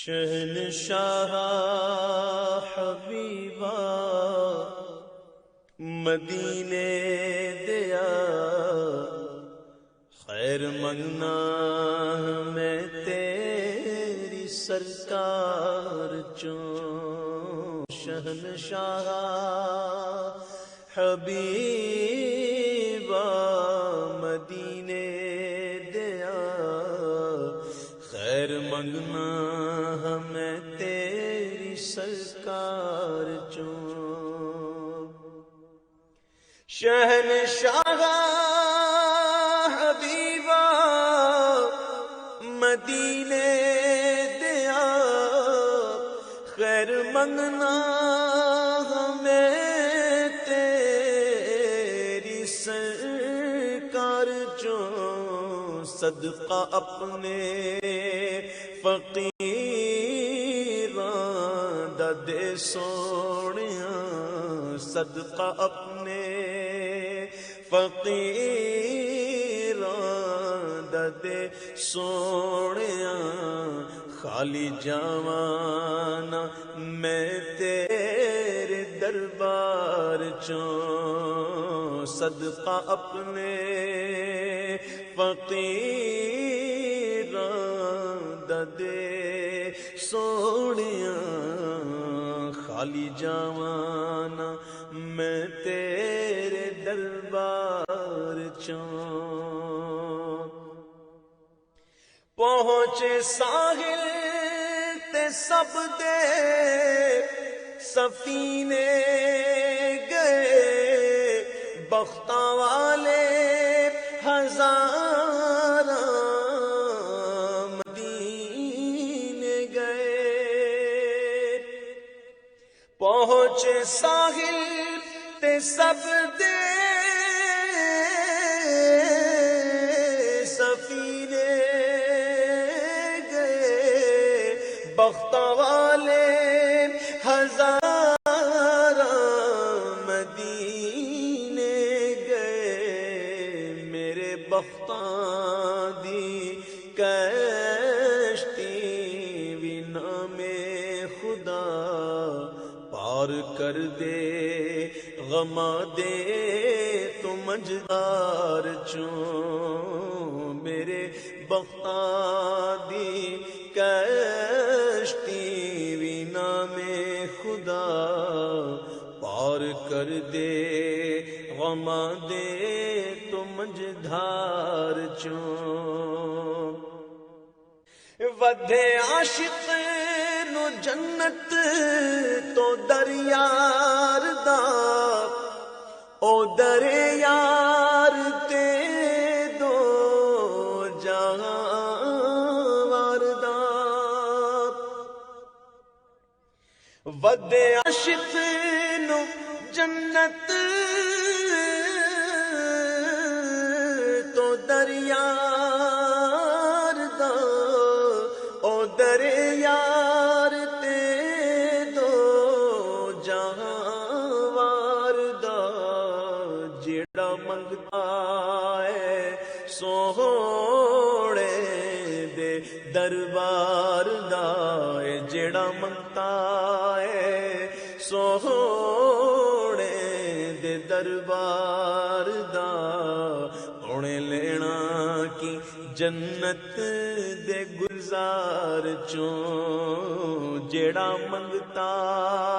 شہنشاہ حبیبا مدینے دیا خیر منگنا میں تیری سرکار چوں شہنشاہ حبیبا مدینے دیا خیر منگنا ہمیں تیری سرکار چوں شہنشاہ حبیبا مدینے دیا خیر منگنا ہمیں تیری سرکار چوں صدقہ اپنے فقیراں دا دے سونیاں صدقہ اپنے فقیراں دا دے سونیاں خالی جاوانا میں تیرے دربار چوں صدقہ اپنے فقیراں دا دے سونیاں خالی جاوانا میں تیرے دربار چوں پہنچے ساحل تے سب دے سفینے گئے بختاں والے ہزاراں مدینے گئے پہنچے ساحل تے سب دے سفینے گئے بختاں والے ہزاراں مدینے گئے میرے بختاں دی کشتی بھی نام خدا پار کر دے غما دے تو مجدار چوں میرے بختاں دی کشتی بھی نام خدا پار کر دے غما دے تو مجدار چوں ودے عاشق نو جنت تو دریار دا او دریار تے دو جہاں دا ودے عاشق نو جنت تو دریار دا او دریار تے دو جہاں دا جیڑا منگتا ہے سوہنے دے دربار دا جیڑا منگتا ہے سوہنے دے دربار دا اونے لینا کی جنت دے گلزار چوں جیڑا منگتا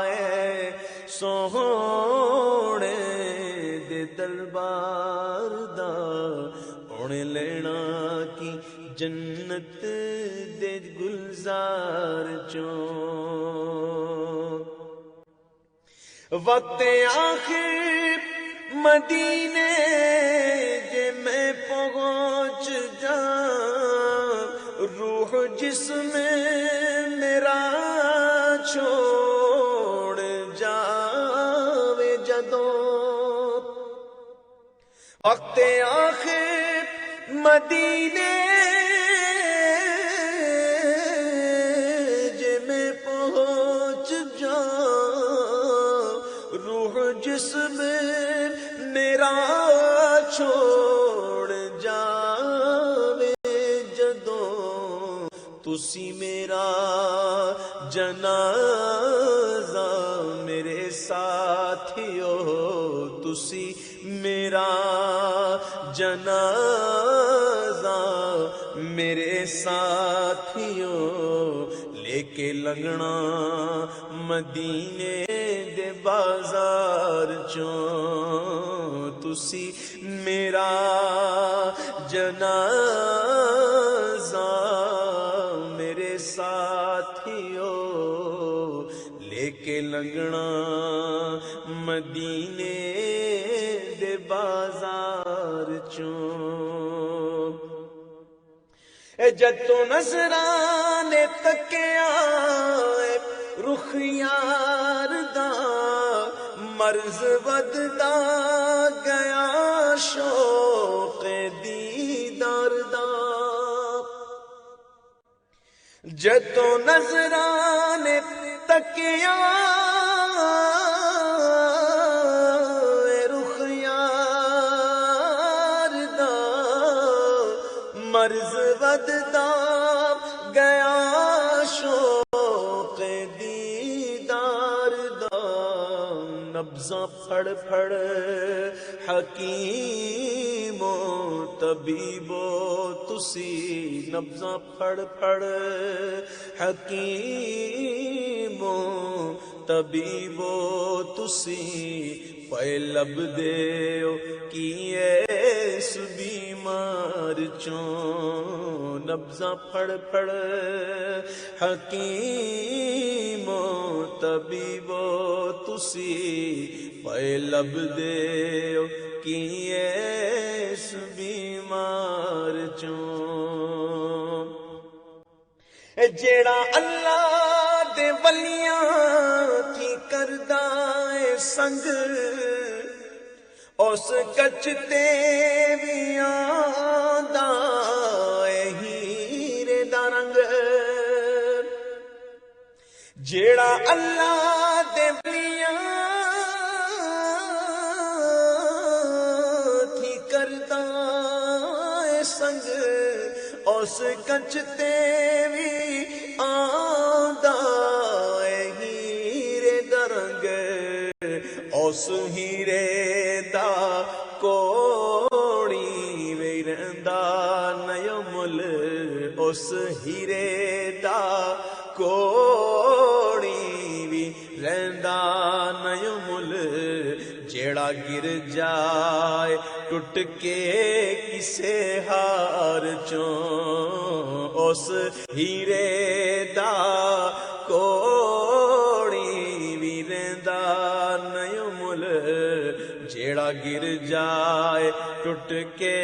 ہے سوہنے دے دربار دا اونے لینا کی جنت دے گلزار چوں وقت آخر مدینے جے میں پہنچ جاؤں روح جسم میرا چھوڑ جاوے جدوں وقت آخر مدینے جے میں پہنچ جاؤں روح جسم میرا چھوڑ جاوے جدوں तुसी मेरा जनाजा मेरे साथियो, तुसी मेरा जनाजा मेरे साथियो, लेके लंघना मदीने दे बाजार चों, तुसी मेरा जनाजा मेरे साथियो, लेके लंघना मदीने दे बाजार चों। जदों नज़राने तकिया रुख यार दा, मर्ज वधदा गया शौक दीदार दा। जदों नज़राने तकिया रुख यार दा, मर्ज वधदा गया शौक दीदार दा। नब्ज़ां फड़ फड़ हकीमो तबीबो तुसी, नब्ज़ां फड़ फड़ हकीमो तबीबो तुसी, पै लब देओ कि ऐस बीमार चों। नब्ज़ां फड़ फड़ हकीमो तबीबो तुसी, पै लब देओ कि ऐस बीमार चों। जेड़ा अल्लाह दे वलियां की करदा है संग, उस कच ते भी आंदा है हीरे दा रंग। जेड़ा अल्लाह दे वलियां की करदा है संग, उस कच ते भी आंदा है हीरे दा रंग। उस हीरे दा कोड़ी वे रहिंदा नयो मुल, उस हीरे दा कोड़ी भी रहिंदा नयो मुल। जेड़ा गिर जाए टुट के किसे हार चों, उस हीरे दा कोड़ी भी रहिंदा नयो मुल। जेड़ा गिर जाए टुट के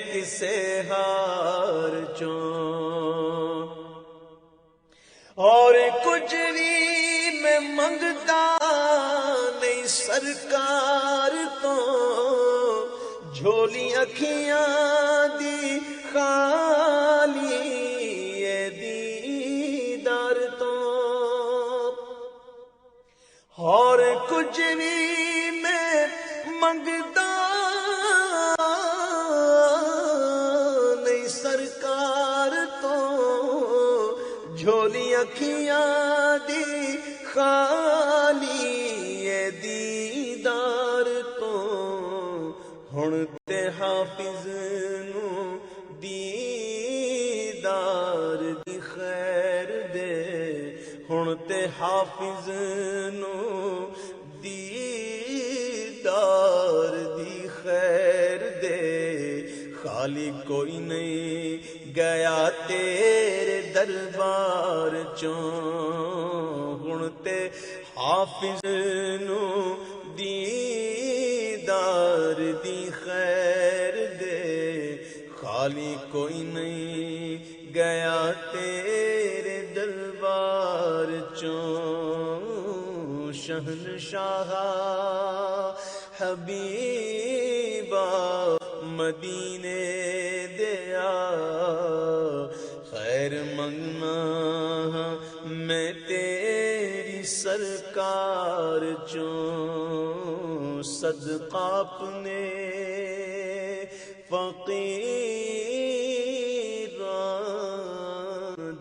किसे हार चों। और कुछ भी मैं मंगदा नहीं सरकार तो, झोली अखियां दी खाली ए दीदार तो। और कुछ भी मैं मंगदा नहीं सरकार तो, झोली अखियां दी खाली ए दीदार तो। हुण ते हाफिज नू दीदार दी खैर दे, हुण ते हाफिज नू दीदार दी खैर दे। खाली कोई नहीं गया तेरे दरबार चों, हुण ते हाफिज नू दीदार दी खैर दे। खाली कोई नहीं गया तेरे दरबार चों। शहनशाह हबीबा मदीने दिया, खैर मंगना मैं तेरी सरकार चों। सदका अपने फकीरां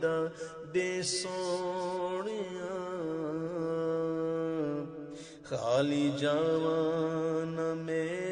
दा دے سونیا خالی جاواں نہ میرے